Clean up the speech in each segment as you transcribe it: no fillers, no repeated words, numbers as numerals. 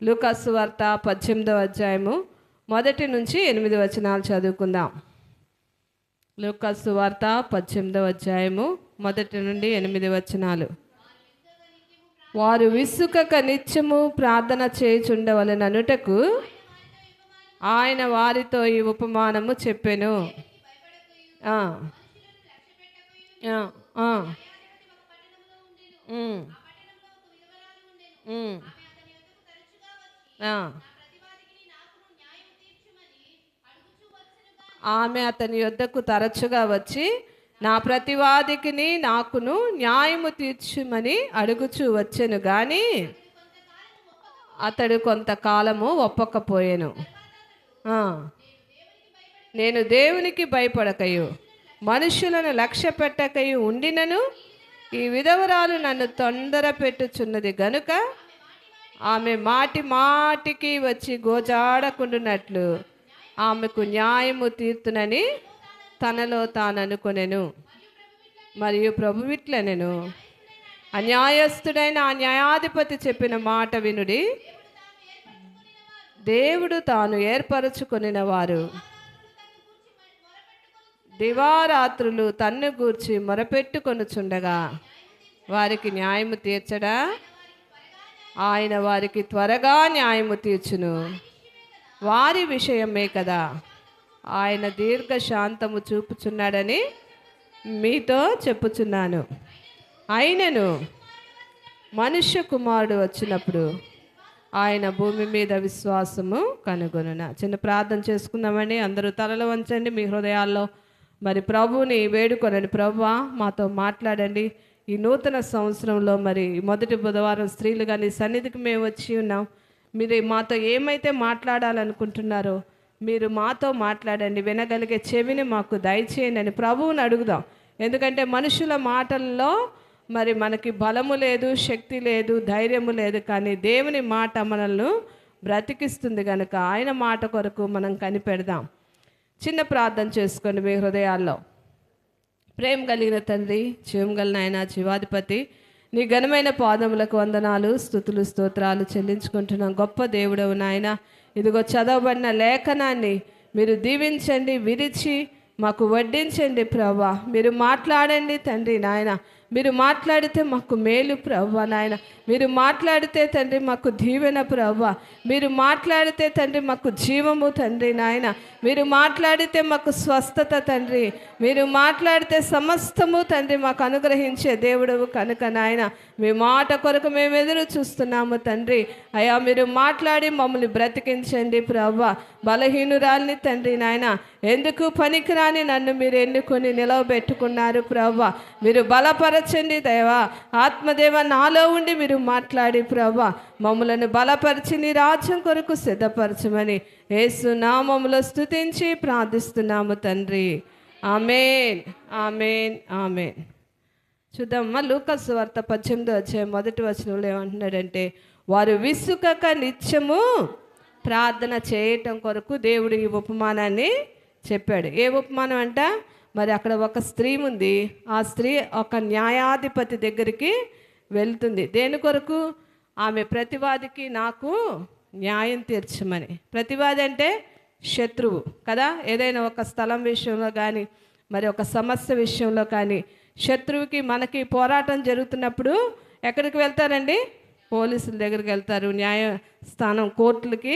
లూకాసు సువార్త 18వ అధ్యాయము 1 నుంచి 8 వచనాలు చదువుకుందాం. లూకాసు సువార్త 18వ అధ్యాయము 1 నుండి 8 వచనాలు. వారు విసుకక నిత్యము ప్రార్థన చేయుచుండవలెననుటకు ఆయన వారితో ఈ ఉపమానము చెప్పెను. ఆమె అతని యొద్దకు తరచుగా వచ్చి నా ప్రతివాదికిని నాకును న్యాయము తీర్చుమని అడుగుచూ వచ్చెను గాని అతడు కొంతకాలము ఒప్పకపోయెను. నేను దేవునికి భయపడకయు మనుషులను లక్ష్య పెట్టకయు ఉండినను ఈ విధవరాలు నన్ను తొందర పెట్టుచున్నది గనుక ఆమె మాటి మాటికి వచ్చి గోజాడకుండునట్లు ఆమెకు న్యాయము తీర్తునని తనలో తాను అనుకొనెను. మరియు ప్రభువు ఇట్లనెను, అన్యాయస్తుడైన ఆ న్యాయాధిపతి చెప్పిన మాట వినుడి. దేవుడు తాను ఏర్పరచుకొనిన వారు దివారాత్రులు తన్ను గూర్చి మొరపెట్టుకొనుచుండగా వారికి న్యాయము తీర్చడా? ఆయన వారికి త్వరగా న్యాయము తీర్చును. వారి విషయమే కదా ఆయన దీర్ఘశాంతము చూపుచున్నాడని మీతో చెప్పుచున్నాను. అయినను మనుష్య కుమారుడు వచ్చినప్పుడు ఆయన భూమి మీద విశ్వాసము కనుగొనున. చిన్న ప్రార్థన చేసుకుందామండి. అందరూ తలలు వంచండి మీ హృదయాల్లో. మరి ప్రభువుని వేడుకొనండి. ప్రభువా మాతో మాట్లాడండి. ఈ నూతన సంవత్సరంలో మరి మొదటి బుధవారం స్త్రీలుగా నీ సన్నిధికి మేము వచ్చి ఉన్నాం. మీరు మాతో ఏమైతే మాట్లాడాలనుకుంటున్నారో మీరు మాతో మాట్లాడండి. వినగలిగే చెవిని మాకు దయచేయండి అని ప్రభువుని అడుగుదాం. ఎందుకంటే మనుషుల మాటల్లో మరి మనకి బలము లేదు, శక్తి లేదు, ధైర్యము లేదు. కానీ దేవుని మాట మనల్ని బ్రతికిస్తుంది కనుక ఆయన మాట కొరకు మనం కనిపెడదాం. చిన్న ప్రార్థన చేసుకోండి మీ హృదయాల్లో. ప్రేమ కలిగిన తండ్రి, జీవం కలిగిన ఆయన, జీవాధిపతి, నీ ఘనమైన పాదములకు వందనాలు, స్తుతులు, స్తోత్రాలు చెల్లించుకుంటున్నాం. గొప్ప దేవుడవు నాయన. ఇదిగో చదవబడిన లేఖనాన్ని మీరు దీవించండి, విరిచి మాకు వడ్డించండి ప్రభువా. మీరు మాట్లాడండి తండ్రి నాయన. మీరు మాట్లాడితే మాకు మేలు ప్రభువా నాయన. మీరు మాట్లాడితే తండ్రి మాకు దీవెన ప్రభువా. మీరు మాట్లాడితే తండ్రి మాకు జీవము తండ్రి నాయన. మీరు మాట్లాడితే మాకు స్వస్థత తండ్రి. మీరు మాట్లాడితే సమస్తము తండ్రి మాకు అనుగ్రహించే దేవుడవు కనుక నాయన మీ మాట కొరకు మేము ఎదురు చూస్తున్నాము తండ్రి. అయ్యా మీరు మాట్లాడి మమ్మల్ని బ్రతికించండి ప్రభువా. బలహీనురాల్ని తండ్రి నాయన, ఎందుకు పనికిరాని నన్ను మీరు ఎన్నుకొని నిలవబెట్టుకున్నారు ప్రభువా. మీరు బలపరచండి దేవా. ఆత్మదేవ నాలో ఉండి మీరు మాట్లాడి ప్రభువా మమ్మలను బలపరిచి నీ రాజ్యం కొరకు సిద్ధపరచమని యేసు నామములో స్తుతించి ప్రార్థిస్తున్నాము తండ్రి. ఆమేన్, ఆమేన్, ఆమేన్. చూద్దామా లూకాసు సువార్త 18వ అధ్యాయం 1 వచనంలో ఏమంటున్నాడంటే, వారు విసుకక నిత్యము ప్రార్థన చేయటం కొరకు దేవుడు ఈ ఉపమానాన్ని చెప్పాడు. ఏ ఉపమానం అంట? మరి అక్కడ ఒక స్త్రీ ఉంది. ఆ స్త్రీ ఒక న్యాయాధిపతి దగ్గరికి వెళ్తుంది. దేని కొరకు? ఆమె ప్రతివాదికి నాకు న్యాయం తీర్చమని. ప్రతివాది అంటే శత్రువు కదా. ఏదైనా ఒక స్థలం విషయంలో కానీ మరి ఒక సమస్య విషయంలో కానీ శత్రువుకి మనకి పోరాటం జరుగుతున్నప్పుడు ఎక్కడికి వెళ్తారండి? పోలీసుల దగ్గరికి వెళ్తారు, న్యాయస్థానం కోర్టులకి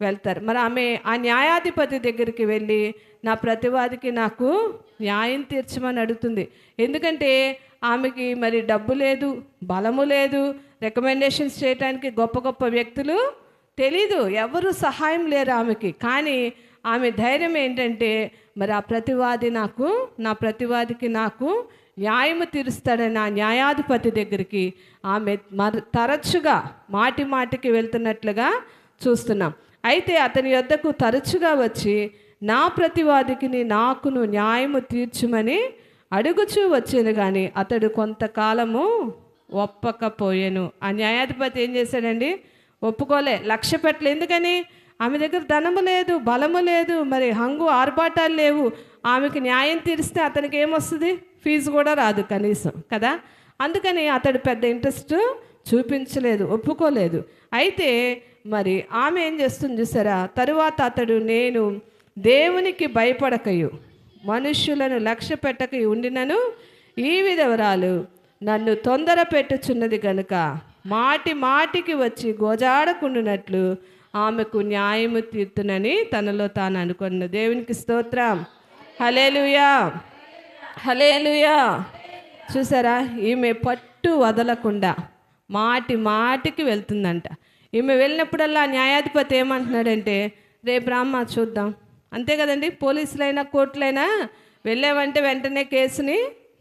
వెళ్తారు. మరి ఆమె ఆ న్యాయాధిపతి దగ్గరికి వెళ్ళి నా ప్రతివాదికి నాకు న్యాయం తీర్చమని అడుగుతుంది. ఎందుకంటే ఆమెకి మరి డబ్బు లేదు, బలము లేదు, రికమెండేషన్స్ చేయడానికి గొప్ప గొప్ప వ్యక్తులు తెలీదు, ఎవరు సహాయం లేరు ఆమెకి. కానీ ఆమె ధైర్యం ఏంటంటే మరి ఆ ప్రతివాది నా ప్రతివాదికి నాకు న్యాయము తీరుస్తాడని ఆ న్యాయాధిపతి దగ్గరికి ఆమె తరచుగా మాటి మాటికి వెళ్తున్నట్లుగా చూస్తున్నాం. అయితే అతని యొద్దకు తరచుగా వచ్చి నా ప్రతివాదికి నాకును న్యాయము తీర్చుమని అడుగుచూ వచ్చాను కానీ అతడు కొంతకాలము ఒప్పకపోయాను. ఆ న్యాయాధిపతి ఏం చేశాడండి? ఒప్పుకోలే, లక్ష్య పెట్టలే. ఎందుకని? ఆమె దగ్గర ధనము లేదు, బలము లేదు, మరి హంగు ఆర్భాటాలు లేవు. ఆమెకి న్యాయం తీరిస్తే అతనికి ఏమొస్తుంది? ఫీజు కూడా రాదు కనీసం కదా. అందుకని అతడు పెద్ద ఇంట్రెస్ట్ చూపించలేదు, ఒప్పుకోలేదు. అయితే మరి ఆమె ఏం చేస్తుంది చూసారా? తరువాత అతడు, నేను దేవునికి భయపడకయు మనుష్యులను లక్ష్య పెట్టకయు ఉండినను ఈ విధవరాలు నన్ను తొందర పెట్టుచున్నది గనుక మాటి మాటికి వచ్చి గోజాడకుండునట్లు ఆమెకు న్యాయము తీర్తునని తనలో తాను అనుకున్న. దేవునికి స్తోత్రం. హల్లెలూయా, హల్లెలూయా. చూసారా, ఈమె పట్టు వదలకుండా మాటి మాటికి వెళ్తుందంట. ఈమె వెళ్ళినప్పుడల్లా న్యాయాధిపతి ఏమంటున్నాడంటే, రేపు రామ్మా చూద్దాం. అంతే కదండి, పోలీసులైనా కోర్టులైనా వెళ్ళామంటే వెంటనే కేసుని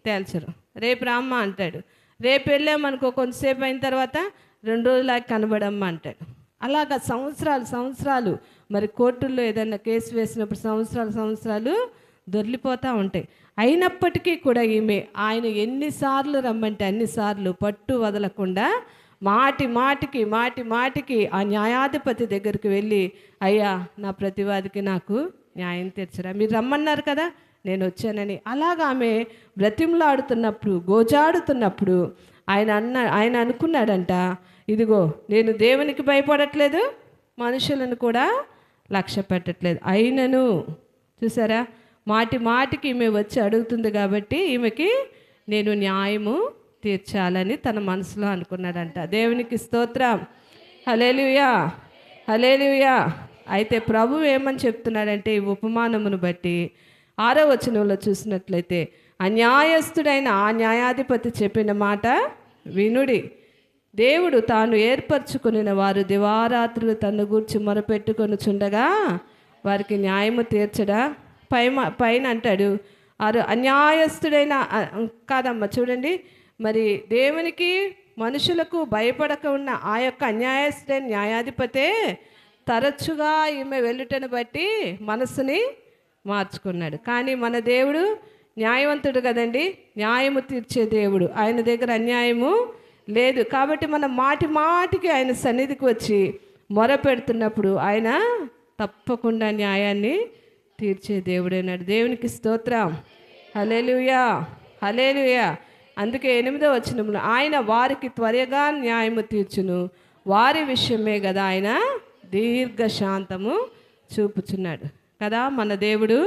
తేల్చరు. రేపు రామ్మా అంటాడు. రేపు వెళ్ళామనుకో, కొంతసేపు అయిన తర్వాత 2 రోజులకి కనబడమ్మా అంటాడు. అలాగా సంవత్సరాలు మరి కోర్టుల్లో ఏదైనా కేసు వేసినప్పుడు సంవత్సరాలు దొర్లిపోతూ ఉంటాయి. అయినప్పటికీ కూడా ఈమె ఆయన ఎన్నిసార్లు రమ్మంటే అన్నిసార్లు పట్టు వదలకుండా మాటి మాటికి ఆ న్యాయాధిపతి దగ్గరికి వెళ్ళి, అయ్యా నా ప్రతివాదికి నాకు న్యాయం తీర్చరా, మీరు రమ్మన్నారు కదా నేను వచ్చానని. అలాగా ఆమె బ్రతిమలాడుతున్నప్పుడు, గోజాడుతున్నప్పుడు ఆయన అనుకున్నాడంట, ఇదిగో నేను దేవునికి భయపడట్లేదు, మనుషులను కూడా లక్ష్య పెట్టట్లేదు. అయినను చూసారా, మాటికి ఈమె వచ్చి అడుగుతుంది కాబట్టి ఈమెకి నేను న్యాయము తీర్చాలని తన మనసులో అనుకున్నాడంట. దేవునికి స్తోత్రం. హల్లెలూయా, హల్లెలూయా. అయితే ప్రభు ఏమని చెప్తున్నాడంటే, ఈ ఉపమానమును బట్టి 6వ వచనంలో చూసినట్లయితే, అన్యాయస్తుడైన ఆ న్యాయాధిపతి చెప్పిన మాట వినుడి. దేవుడు తాను ఏర్పరచుకుని వారు దివారాత్రులు తన్ను గూర్చి మొరపెట్టుకొనుచుండగా వారికి న్యాయము తీర్చడా? పైన అంటాడు, అన్యాయస్తుడైన కాదమ్మా, చూడండి, మరి దేవునికి మనుషులకు భయపడక ఉన్న ఆ యొక్క అన్యాయస్తుడైన న్యాయాధిపతే తరచుగా ఈమె వెళ్ళుటను బట్టి మనసుని మార్చుకున్నాడు. కానీ మన దేవుడు న్యాయవంతుడు కదండి, న్యాయము తీర్చే దేవుడు. ఆయన దగ్గర అన్యాయము లేదు. కాబట్టి మనం మాటికి ఆయన సన్నిధికి వచ్చి మొర పెడుతున్నప్పుడు ఆయన తప్పకుండా న్యాయాన్ని తీర్చే దేవుడైనాడు. దేవునికి స్తోత్రం. హల్లెలూయా, హల్లెలూయా. అందుకే 8వ వచనంలో, ఆయన వారికి త్వరగా న్యాయము తీర్చును, వారి విషయమే కదా ఆయన దీర్ఘశాంతము చూపుచున్నాడు కదా. మన దేవుడు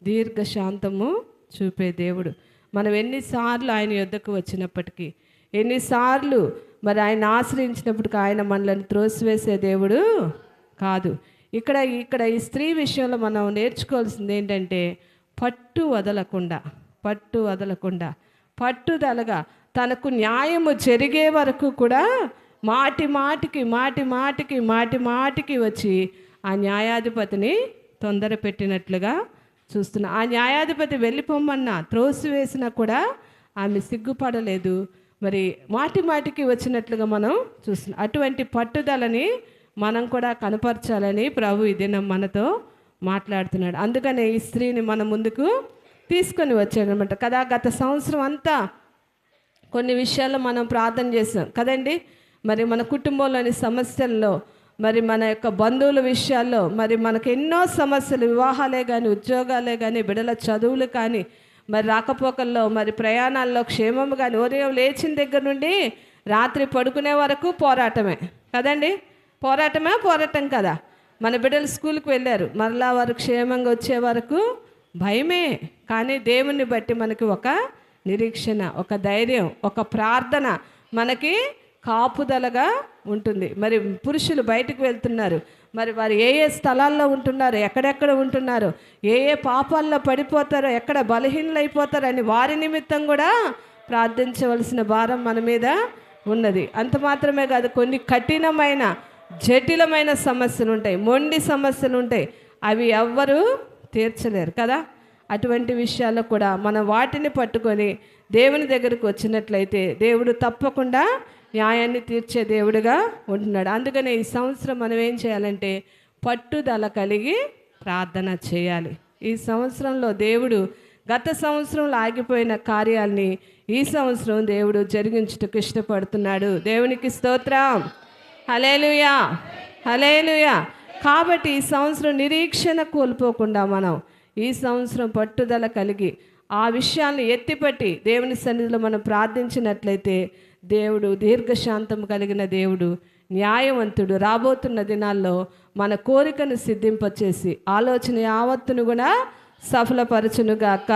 దీర్ఘశాంతము చూపే దేవుడు. మనం ఎన్నిసార్లు ఆయన యొద్దకు వచ్చినప్పటికీ, ఎన్నిసార్లు మరి ఆయన ఆశ్రయించినప్పటికీ ఆయన మనల్ని త్రోసివేసే దేవుడు కాదు. ఇక్కడ ఈ స్త్రీ విషయంలో మనం నేర్చుకోవాల్సింది ఏంటంటే, పట్టు వదలకుండా పట్టుదలగా తనకు న్యాయము జరిగే వరకు కూడా మాటికి వచ్చి ఆ న్యాయాధిపతిని తొందర పెట్టినట్లుగా చూస్తున్నా. ఆ న్యాయాధిపతి వెళ్ళిపోమన్నా, త్రోసివేసినా కూడా ఆమె సిగ్గుపడలేదు. మరి మాటికి వచ్చినట్లుగా మనం చూస్తున్నాం. అటువంటి పట్టుదలని మనం కూడా కనపరచాలని ప్రభు ఈ దినం మనతో మాట్లాడుతున్నాడు. అందుకనే ఈ స్త్రీని మన ముందుకు తీసుకొని వచ్చాడనమాట కదా. గత సంవత్సరం అంతా కొన్ని విషయాల్లో మనం ప్రార్థన చేసాం కదండి. మరి మన కుటుంబంలోని సమస్యల్లో, మరి మన యొక్క బంధువుల విషయాల్లో, మరి మనకు ఎన్నో సమస్యలు, వివాహాలే కానీ, ఉద్యోగాలే కానీ, బిడ్డల చదువులు కానీ, మరి రాకపోకల్లో, మరి ప్రయాణాల్లో క్షేమం కానీ, ఉదయం లేచిన దగ్గర నుండి రాత్రి పడుకునే వరకు పోరాటమే కదండి. పోరాటం కదా. మన బిడ్డలు స్కూల్కి వెళ్ళారు, మరలా వారు క్షేమంగా వచ్చే వరకు భయమే. కానీ దేవుణ్ణి బట్టి మనకి ఒక నిరీక్షణ, ఒక ధైర్యం, ఒక ప్రార్థన మనకి కాపుదలగా ఉంటుంది. మరి పురుషులు బయటకు వెళ్తున్నారు, మరి వారు ఏ స్థలాల్లో ఉంటున్నారు, ఎక్కడెక్కడ ఉంటున్నారు, ఏ పాపాల్లో పడిపోతారో, ఎక్కడ బలహీనలైపోతారో అని వారి నిమిత్తం కూడా ప్రార్థించవలసిన భారం మన మీద ఉన్నది. అంత మాత్రమే కాదు, కొన్ని కఠినమైన జటిలమైన సమస్యలు ఉంటాయి, మొండి సమస్యలు ఉంటాయి, అవి ఎవ్వరూ తీర్చలేరు కదా. అటువంటి విషయాల్లో కూడా మనం వాటిని పట్టుకొని దేవుని దగ్గరకు వచ్చినట్లయితే దేవుడు తప్పకుండా న్యాయాన్ని తీర్చే దేవుడుగా ఉంటున్నాడు. అందుకనే ఈ సంవత్సరం మనం ఏం చేయాలంటే పట్టుదల కలిగి ప్రార్థన చేయాలి. ఈ సంవత్సరంలో దేవుడు గత సంవత్సరంలో ఆగిపోయిన కార్యాలని ఈ సంవత్సరం దేవుడు జరిగించుటకు ఇష్టపడుతున్నాడు. దేవునికి స్తోత్రం. హల్లెలూయా, హల్లెలూయా. కాబట్టి ఈ సంవత్సరం నిరీక్షణ కోల్పోకుండా మనం ఈ సంవత్సరం పట్టుదల కలిగి ఆ విషయాన్ని ఎత్తిపట్టి దేవుని సన్నిధిలో మనం ప్రార్థించినట్లయితే దేవుడు దీర్ఘశాంతం కలిగిన దేవుడు, న్యాయవంతుడు. రాబోతున్న దినాల్లో మన కోరికను సిద్ధింపచేసి ఆలోచన యావత్తును కూడా సఫలపరచునుగాక.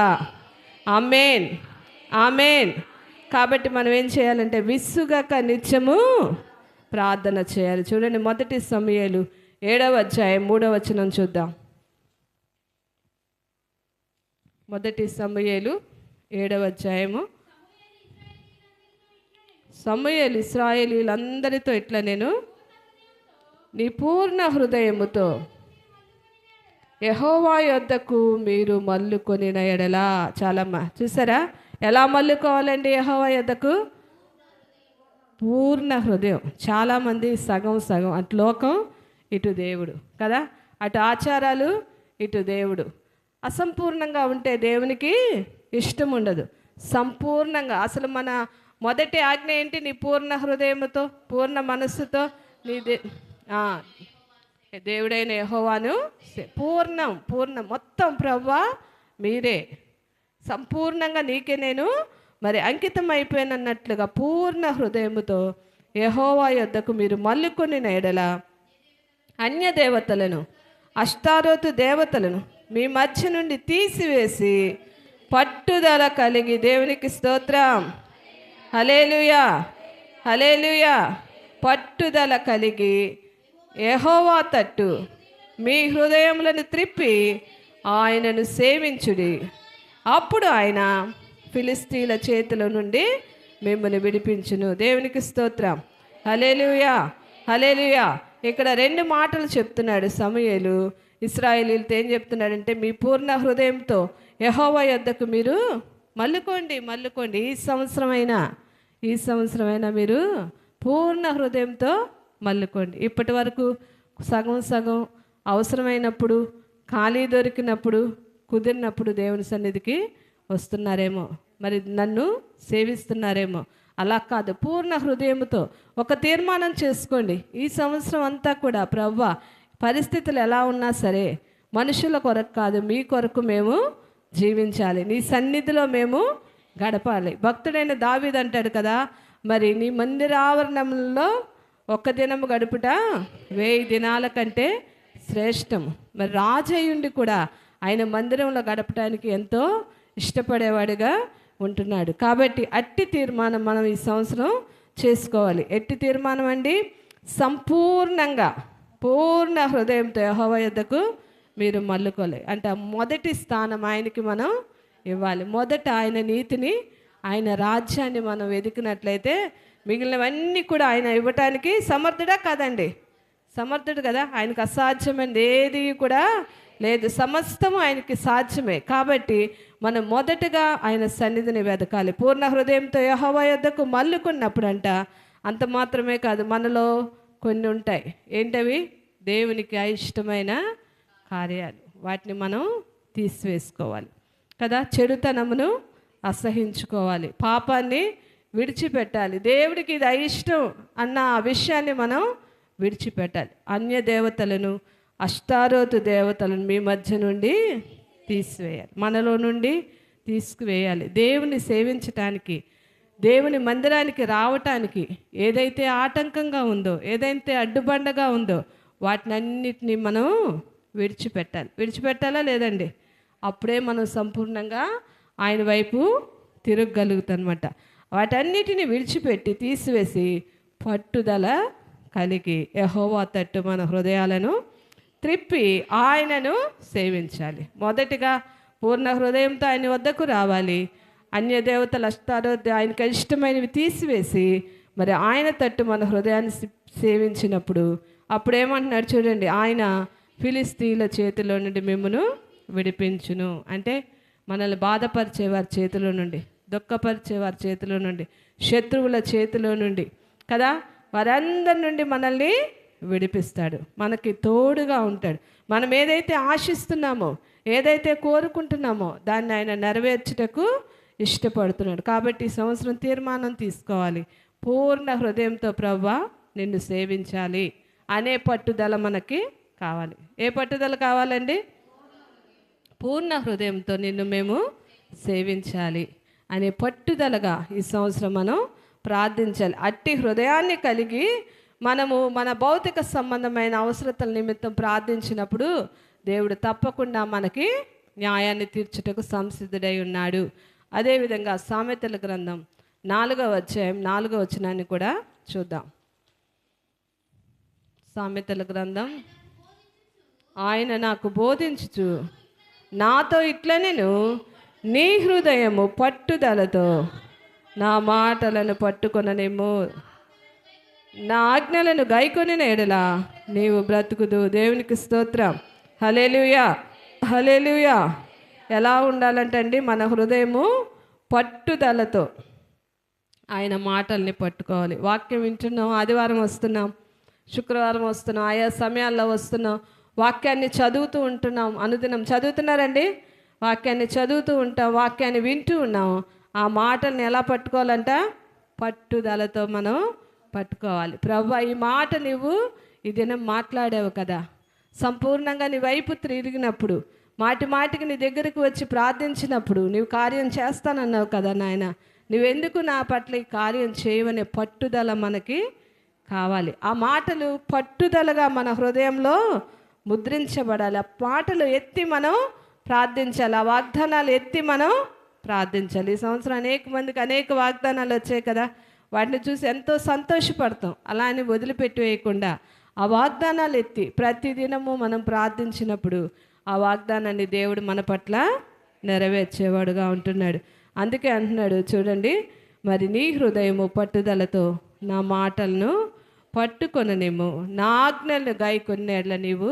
ఆమేన్, ఆమేన్. కాబట్టి మనం ఏం చేయాలంటే విసుగక నిత్యము ప్రార్థన చేయాలి. చూడండి, 1 సమూయేలు 7వ అధ్యాయం 3వ వచనం చూద్దాం. 1 సమూయేలు 7వ అధ్యాయము. సమూయేలు ఇశ్రాయేలీయులందరితో ఇట్లా, నేను నీ పూర్ణ హృదయముతో యెహోవా యొద్దకు మీరు మల్లుకొనిన ఎడల. చాలమ్మా, చూసారా ఎలా మల్లుకోవాలండి యెహోవా యొద్దకు? పూర్ణ హృదయం. చాలామంది సగం సగం, అటు లోకం ఇటు దేవుడు కదా, అటు ఆచారాలు ఇటు దేవుడు. అసంపూర్ణంగా ఉంటే దేవునికి ఇష్టం ఉండదు. సంపూర్ణంగా, అసలు మన మొదటి ఆజ్ఞ ఏంటి? నీ పూర్ణ హృదయముతో పూర్ణ మనస్సుతో నీ దేవుడైన యెహోవాను పూర్ణం మొత్తం ప్రభువా మీరే, సంపూర్ణంగా నీకే నేను మరి అంకితం అయిపోయినట్లుగా పూర్ణ హృదయముతో యెహోవా యొద్దకు మీరు మల్లుకొనిన ఎడల అన్య దేవతలను, అష్టారోతు దేవతలను మీ మధ్య నుండి తీసివేసి పట్టుదల కలిగి, దేవునికి స్తోత్రం, హల్లెలూయా, హల్లెలూయా, పట్టుదల కలిగి యెహోవా తట్టు మీ హృదయములను త్రిప్పి ఆయనను సేవించుడి. అప్పుడు ఆయన ఫిలిస్తీన్ల చేతిలో నుండి మిమ్మల్ని విడిపించును. దేవునికి స్తోత్రం, హల్లెలూయా, హల్లెలూయా. ఇక్కడ 2 మాటలు చెప్తున్నాడు సమూయేలు. ఇశ్రాయేలీయులతో ఏం చెప్తున్నాడంటే, మీ పూర్ణ హృదయంతో యెహోవా యొద్దకు మీరు మల్లుకోండి. ఈ సంవత్సరమైనా మీరు పూర్ణ హృదయంతో మల్లుకోండి. ఇప్పటి వరకు సగం సగం, అవసరమైనప్పుడు, ఖాళీ దొరికినప్పుడు, కుదిరినప్పుడు దేవుని సన్నిధికి వస్తున్నారేమో, మరి నన్ను సేవిస్తున్నారేమో. అలా కాదు, పూర్ణ హృదయంతో ఒక తీర్మానం చేసుకోండి. ఈ సంవత్సరం అంతా కూడా ప్రభువా, పరిస్థితులు ఎలా ఉన్నా సరే మనుషుల కొరకు కాదు, మీ కొరకు మేము జీవించాలి, నీ సన్నిధిలో మేము గడపాలి. భక్తుడైన దావీదు అంటాడు కదా, మరి నీ మందిర ఆవరణంలో 1 దినము గడుపుట 1000 దినాల కంటే శ్రేష్టం. మరి రాజయ్యుండి కూడా ఆయన మందిరంలో గడపడానికి ఎంతో ఇష్టపడేవాడిగా ఉంటున్నాడు. కాబట్టి అట్టి తీర్మానం మనం ఈ సంవత్సరం చేసుకోవాలి. ఎట్టి తీర్మానం అండి? సంపూర్ణంగా పూర్ణ హృదయంతో యెహోవా యొద్దకు మీరు మల్లుకోవాలి. అంటే మొదటి స్థానం ఆయనకి మనం ఇవ్వాలి. మొదట ఆయన నీతిని, ఆయన రాజ్యాన్ని మనం వెతికినట్లయితే మిగిలినవన్నీ కూడా ఆయన ఇవ్వటానికి సమర్థుడా కాదండి? సమర్థుడు కదా. ఆయనకు అసాధ్యమైనది ఏది కూడా లేదు, సమస్తము ఆయనకి సాధ్యమే. కాబట్టి మనం మొదటగా ఆయన సన్నిధిని వెతకాలి. పూర్ణ హృదయంతో యెహోవా యొద్దకు మల్లుకున్నప్పుడు అంత మాత్రమే కాదు, మనలో కొన్ని ఉంటాయి. ఏంటవి? దేవునికి అయిష్టమైన కార్యాలు. వాటిని మనం తీసివేసుకోవాలి కదా. చెడుతనమును అసహించుకోవాలి, పాపాన్ని విడిచిపెట్టాలి. దేవుడికి ఇది అయిష్టం అన్న ఆ విషయాన్ని మనం విడిచిపెట్టాలి. అన్య దేవతలను, అష్టారోతు దేవతలను మీ మధ్య నుండి తీసివేయాలి, మనలో నుండి తీసుకువేయాలి. దేవుని సేవించటానికి, దేవుని మందిరానికి రావటానికి ఏదైతే ఆటంకంగా ఉందో, ఏదైతే అడ్డుబండగా ఉందో వాటినన్నిటినీ మనం విడిచిపెట్టాలా లేదండి? అప్పుడే మనం సంపూర్ణంగా ఆయన వైపు తిరగగలుగుతామన్నమాట. వాటన్నిటిని విడిచిపెట్టి తీసివేసి పట్టుదల కలిగి యెహోవా తట్టు మన హృదయాలను త్రిప్పి ఆయనను సేవించాలి. మొదటిగా పూర్ణ హృదయంతో ఆయన వద్దకు రావాలి. అన్య దేవతలు, అష్టారోతు, ఆయనకు ఇష్టమైనవి తీసివేసి మరి ఆయన తట్టు మన హృదయాన్ని సేవించినప్పుడు అప్పుడు ఏమంటున్నాడు చూడండి, ఆయన ఫిలిస్తీన్ల చేతిలో నుండి మిమ్మును విడిపించును. అంటే మనల్ని బాధపరిచే వారి చేతిలో నుండి, దుఃఖపరిచే వారి చేతిలో నుండి, శత్రువుల చేతిలో నుండి కదా, వారందరి నుండి మనల్ని విడిపిస్తాడు. మనకి తోడుగా ఉంటాడు. మనం ఏదైతే ఆశిస్తున్నామో, ఏదైతే కోరుకుంటున్నామో దాన్ని ఆయన నెరవేర్చుటకు ఇష్టపడుతున్నాడు. కాబట్టి ఈ సంవత్సరం తీర్మానం తీసుకోవాలి. పూర్ణ హృదయంతో ప్రభువా నిన్ను సేవించాలి అనే పట్టుదల మనకి కావాలి. ఏ పట్టుదల కావాలండి? పూర్ణ హృదయంతో నిన్ను మేము సేవించాలి అనే పట్టుదలగా ఈ సంవత్సరం మనం ప్రార్థించాలి. అట్టి హృదయాన్ని కలిగి మనము మన భౌతిక సంబంధమైన అవసరతల నిమిత్తం ప్రార్థించినప్పుడు దేవుడు తప్పకుండా మనకి న్యాయాన్ని తీర్చుటకు సంసిద్ధుడై ఉన్నాడు. అదేవిధంగా సామెతల గ్రంథం 4వ అధ్యాయం 4వ వచనాన్ని కూడా చూద్దాం. సామెతల గ్రంథం, ఆయన నాకు బోధించుచు నాతో ఇట్లనెను, నీ హృదయము పట్టుదలతో నా మాటలను పట్టుకొననేమో, నా ఆజ్ఞలను గైకొనిన ఎడల నీవు బ్రతుకుదు. దేవునికి స్తోత్రం. హల్లెలూయా, హల్లెలూయా. ఎలా ఉండాలంటండి? మన హృదయము పట్టుదలతో ఆయన మాటల్ని పట్టుకోవాలి. వాక్యం వింటున్నాం, ఆదివారం వస్తున్నాం, శుక్రవారం వస్తున్నాం, ఆయా సమయాల్లో వస్తున్నాం, వాక్యాన్ని చదువుతూ ఉంటున్నాం. అనుదినం చదువుతున్నారండి, వాక్యాన్ని చదువుతూ ఉంటాం, వాక్యాన్ని వింటూ ఉన్నాం. ఆ మాటల్ని ఎలా పట్టుకోవాలంట? పట్టుదలతో మనం పట్టుకోవాలి. ప్రభువా, ఈ మాట నువ్వు ఈ దినం మాట్లాడావు కదా, సంపూర్ణంగా నీ వైపు తిరిగినప్పుడు, మాటి మాటికి నీ దగ్గరికి వచ్చి ప్రార్థించినప్పుడు నీవు కార్యం చేస్తానన్నావు కదా నాయన, నువ్వెందుకు నా పట్ల ఈ కార్యం చేయవనే పట్టుదల మనకి కావాలి. ఆ మాటలు పట్టుదలగా మన హృదయంలో ముద్రించబడాలి. ఆ మాటలు ఎత్తి మనం ప్రార్థించాలి, ఆ వాగ్దానాలు ఎత్తి మనం ప్రార్థించాలి. ఈ సంవత్సరం అనేక మందికి అనేక వాగ్దానాలు వచ్చాయి కదా, వాటిని చూసి ఎంతో సంతోషపడతాం. అలా అని వదిలిపెట్టి వేయకుండా ఆ వాగ్దానాలు ఎత్తి ప్రతిదినము మనం ప్రార్థించినప్పుడు ఆ వాగ్దానాన్ని దేవుడు మన పట్ల నెరవేర్చేవాడుగా ఉంటున్నాడు. అందుకే అంటున్నాడు చూడండి, మరి నీ హృదయము పట్టుదలతో నా మాటలను పట్టుకొననేమో, నా ఆజ్ఞలను గైకొనేట్ల నీవు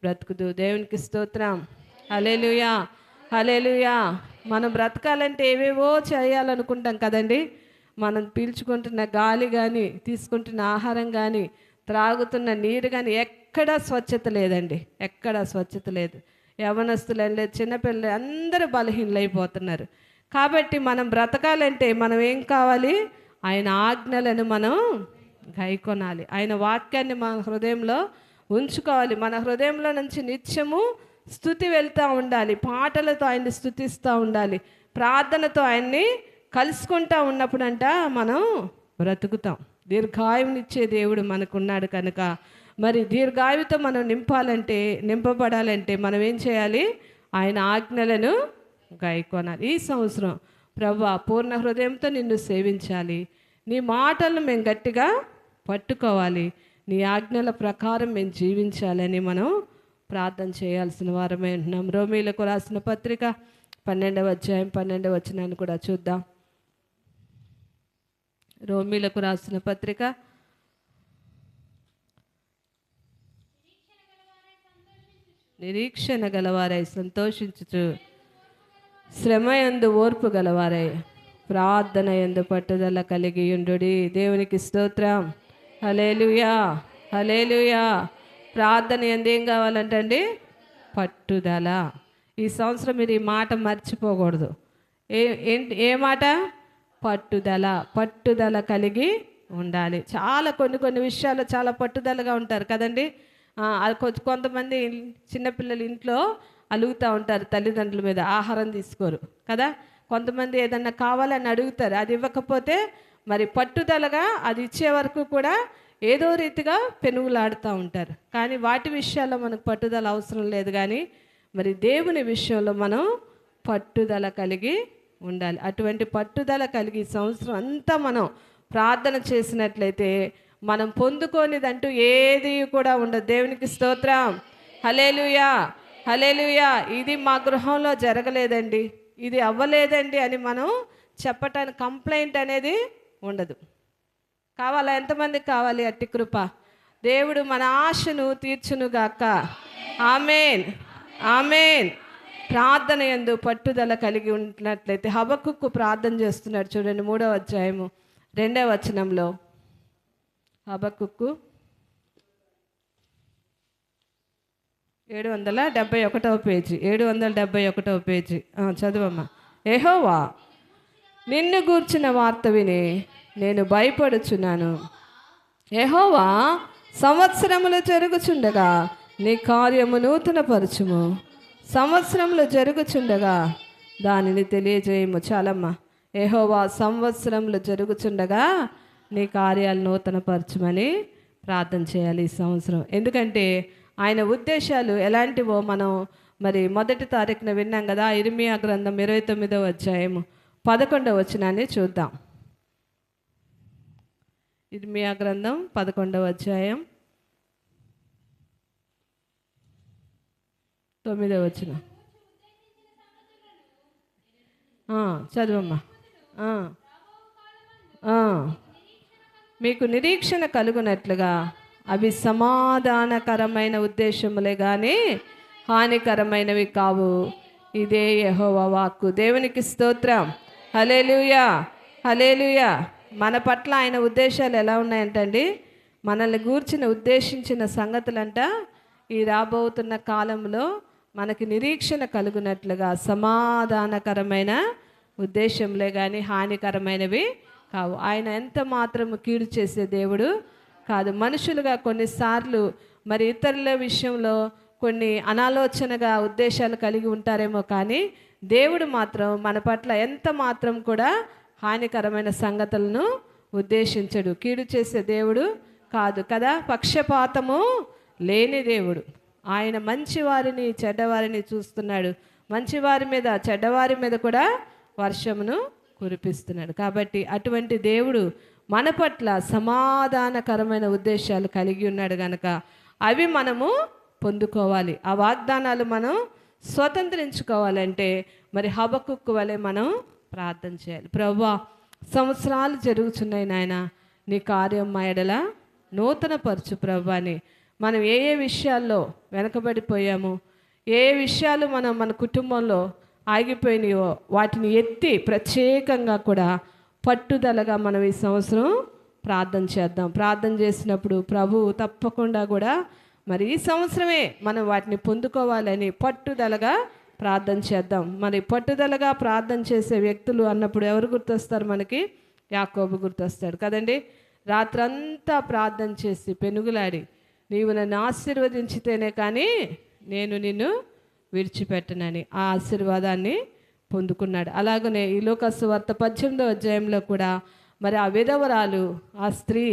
బ్రతుకుదు. దేవునికి స్తోత్రం. హల్లెలూయా, హల్లెలూయా. మనం బ్రతకాలంటే ఏవేవో చేయాలనుకుంటాం కదండి. మనం పీల్చుకుంటున్న గాలి కానీ, తీసుకుంటున్న ఆహారం కానీ, త్రాగుతున్న నీరు కానీ ఎక్కడా స్వచ్ఛత లేదండి, ఎక్కడా స్వచ్ఛత లేదు. యవనస్తులు లేదు, చిన్నపిల్లలు అందరూ బలహీనలైపోతున్నారు. కాబట్టి మనం బ్రతకాలంటే మనం ఏం కావాలి? ఆయన ఆజ్ఞలను మనం గైకొనాలి, ఆయన వాక్యాన్ని మన హృదయంలో ఉంచుకోవాలి. మన హృదయంలో నుంచి నిత్యము స్తుతి వెళ్తూ ఉండాలి, పాటలతో ఆయన్ని స్తుతిస్తూ ఉండాలి, ప్రార్థనతో ఆయన్ని కలుసుకుంటూ ఉన్నప్పుడంట మనం బ్రతుకుతాం. దీర్ఘాయువునిచ్చే దేవుడు మనకున్నాడు కనుక మరి దీర్ఘాయువుతో మనం నింపబడాలంటే మనం ఏం చేయాలి? ఆయన ఆజ్ఞలను గైకొనాలి. ఈ సంవత్సరం ప్రభువా, పూర్ణ హృదయంతో నిన్ను సేవించాలి, నీ మాటలను మేము గట్టిగా పట్టుకోవాలి, నీ ఆజ్ఞల ప్రకారం మేము జీవించాలని మనం ప్రార్థన చేయాల్సిన వారమే ఉంటున్నాం. రోమీలకు రాసిన పత్రిక 12వ అధ్యాయం 12వ వచనాన్ని కూడా చూద్దాం. రోమీలకు రాసిన పత్రిక నిరీక్షణ గలవారై సంతోషించుచు, శ్రమయందు ఓర్పు గలవారై, ప్రార్థన యందు పట్టుదల కలిగి ఉండుడి. దేవునికి స్తోత్రం. హల్లెలూయా, హల్లెలూయా. ప్రార్థన యందు ఏం కావాలంటండి? పట్టుదల. ఈ సంవత్సరం మీరు ఈ మాట మర్చిపోకూడదు. ఏ మాట? పట్టుదల. పట్టుదల కలిగి ఉండాలి. చాలా కొన్ని విషయాలు చాలా పట్టుదలగా ఉంటారు కదండి. కొంతమంది చిన్నపిల్లలు ఇంట్లో అలుగుతూ ఉంటారు తల్లిదండ్రుల మీద, ఆహారం తీసుకోరు కదా. కొంతమంది ఏదన్నా కావాలని అడుగుతారు, అది ఇవ్వకపోతే మరి పట్టుదలగా అది ఇచ్చే వరకు కూడా ఏదో రీతిగా పెనుగులాడుతూ ఉంటారు. కానీ వాటి విషయాల్లో మనకు పట్టుదల అవసరం లేదు, కానీ మరి దేవుని విషయంలో మనం పట్టుదల కలిగి ఉండాలి. అటువంటి పట్టుదల కలిగి సంవత్సరం అంతా మనం ప్రార్థన చేసినట్లయితే మనం పొందుకోనిదంటూ ఏది కూడా ఉండదు. దేవునికి స్తోత్రం. హల్లెలూయా, హల్లెలూయా. ఇది మా గృహంలో జరగలేదండి, ఇది అవ్వలేదండి అని మనం చెప్పటానికి కంప్లైంట్ అనేది ఉండదు. కావాలా? ఎంతమందికి కావాలి అట్టి కృప? దేవుడు మన ఆశను తీర్చునుగాక. ఆమేన్, ఆమేన్. ప్రార్థన యందు పట్టుదల కలిగి ఉన్నట్లయితే హబక్కుకు ప్రార్థన చేస్తున్నాడు చూడండి, 3వ అధ్యాయము 2వ వచనంలో. హబక్కుకు 771వ పేజీ, 771వ పేజీ చదువమ్మా. యెహోవా, నిన్ను గూర్చిన వార్త విని నేను భయపడుచున్నాను. యెహోవా, సంవత్సరములు జరుగుచుండగా నీ కార్యము నూతనపరచుము, సంవత్సరములు జరుగుచుండగా దానిని తెలియజేయము. చాలమ్మా. యెహోవా, సంవత్సరములు జరుగుచుండగా నీ కార్యాలు నూతనపరచుమని ప్రార్థన చేయాలి ఈ సంవత్సరం. ఎందుకంటే ఆయన ఉద్దేశాలు ఎలాంటివో మనం మరి 1 తారీఖున విన్నాం కదా. ఇర్మియా గ్రంథం 29వ అధ్యాయము 11వ వచనాన్ని చూద్దాం. ఇర్మియా గ్రంథం 11వ అధ్యాయం 9వ వచనం. చదువమ్మా. మీకు నిరీక్షణ కలుగునట్లుగా అవి సమాధానకరమైన ఉద్దేశములే కానీ హానికరమైనవి కావు. ఇదే యెహోవా వాక్కు. దేవునికి స్తోత్రం. హల్లెలూయా, హల్లెలూయా. మన పట్ల ఆయన ఉద్దేశాలు ఎలా ఉన్నాయంటండి, మనల్ని గూర్చిన ఉద్దేశించిన సంగతులంట ఈ రాబోతున్న కాలంలో మనకి నిరీక్షణ కలుగునట్లుగా సమాధానకరమైన ఉద్దేశంలే కానీ హానికరమైనవి కావు. ఆయన ఎంత మాత్రము కీడు చేసే దేవుడు కాదు. మనుషులుగా కొన్నిసార్లు మరి ఇతరుల విషయంలో కొన్ని అనాలోచనగా ఉద్దేశాలు కలిగి ఉంటారేమో, కానీ దేవుడు మాత్రం మన పట్ల ఎంత మాత్రం కూడా హానికరమైన సంగతులను ఉద్దేశించడు. కీడు చేసే దేవుడు కాదు కదా. పక్షపాతము లేని దేవుడు. ఆయన మంచివారిని చెడ్డవారిని చూస్తున్నాడు. మంచివారి మీద చెడ్డవారి మీద కూడా వర్షమును కురిపిస్తున్నాడు. కాబట్టి అటువంటి దేవుడు మన పట్ల సమాధానకరమైన ఉద్దేశాలు కలిగి ఉన్నాడు కనుక అవి మనము పొందుకోవాలి. ఆ వాగ్దానాలు మనం స్వతంత్రించుకోవాలంటే మరి హబక్కుకు వలె మనం ప్రార్థన చేయాలి. ప్రభువా, సంవత్సరాలు జరుగుతున్నాయి నాయన, నీ కార్యం మా ఎడల నూతన పరచు ప్రభువా అని మనం ఏ ఏ విషయాల్లో వెనకబడిపోయాము, ఏ విషయాలు మనం మన కుటుంబంలో ఆగిపోయినాయో వాటిని ఎత్తి ప్రత్యేకంగా కూడా పట్టుదలగా మనం ఈ సంవత్సరం ప్రార్థన చేద్దాం. ప్రార్థన చేసినప్పుడు ప్రభువు తప్పకుండా కూడా మరి ఈ సంవత్సరమే మనం వాటిని పొందుకోవాలని పట్టుదలగా ప్రార్థన చేద్దాం. మరి పట్టుదలగా ప్రార్థన చేసే వ్యక్తులు అన్నప్పుడు ఎవరు గుర్తొస్తారు మనకి? యాకోబు గుర్తొస్తాడు కదండి. రాత్రంతా ప్రార్థన చేసి పెనుగులాడి, నీవు నన్ను ఆశీర్వదించితేనే కానీ నేను నిన్ను విడిచిపెట్టనని ఆ ఆశీర్వాదాన్ని పొందుకున్నాడు. అలాగనే ఈ లోక సువార్త 18వ అధ్యాయంలో కూడా మరి ఆ విధవరాలు, ఆ స్త్రీ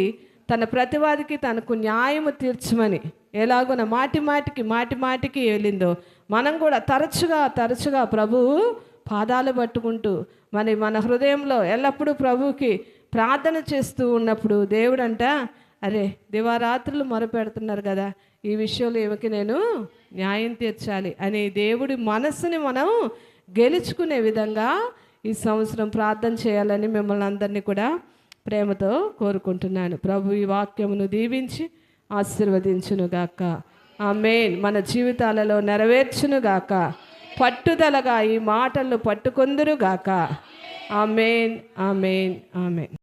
తన ప్రతివాదికి తనకు న్యాయము తీర్చమని ఎలాగున మాటి మాటికి వెళ్ళిందో మనం కూడా తరచుగా ప్రభువు పాదాలు పట్టుకుంటూ మన హృదయంలో ఎల్లప్పుడూ ప్రభువుకి ప్రార్థన చేస్తూ ఉన్నప్పుడు దేవుడంట, అరే దివారాత్రులు మొరపెడుతున్నారు కదా, ఈ విషయంలో ఈమెకి నేను న్యాయం తీర్చాలి అని దేవుడి మనస్సుని మనం గెలుచుకునే విధంగా ఈ సంవత్సరం ప్రార్థన చేయాలని మిమ్మల్ని అందరినీ కూడా ప్రేమతో కోరుకుంటున్నాను. ప్రభు ఈ వాక్యమును దీవించి ఆశీర్వదించునుగాక. ఆమేన్. మన జీవితాలలో నెరవేర్చునుగాక. పట్టుదలగా ఈ మాటలను పట్టుకొందురుగాక. ఆమేన్, ఆమేన్, ఆమేన్.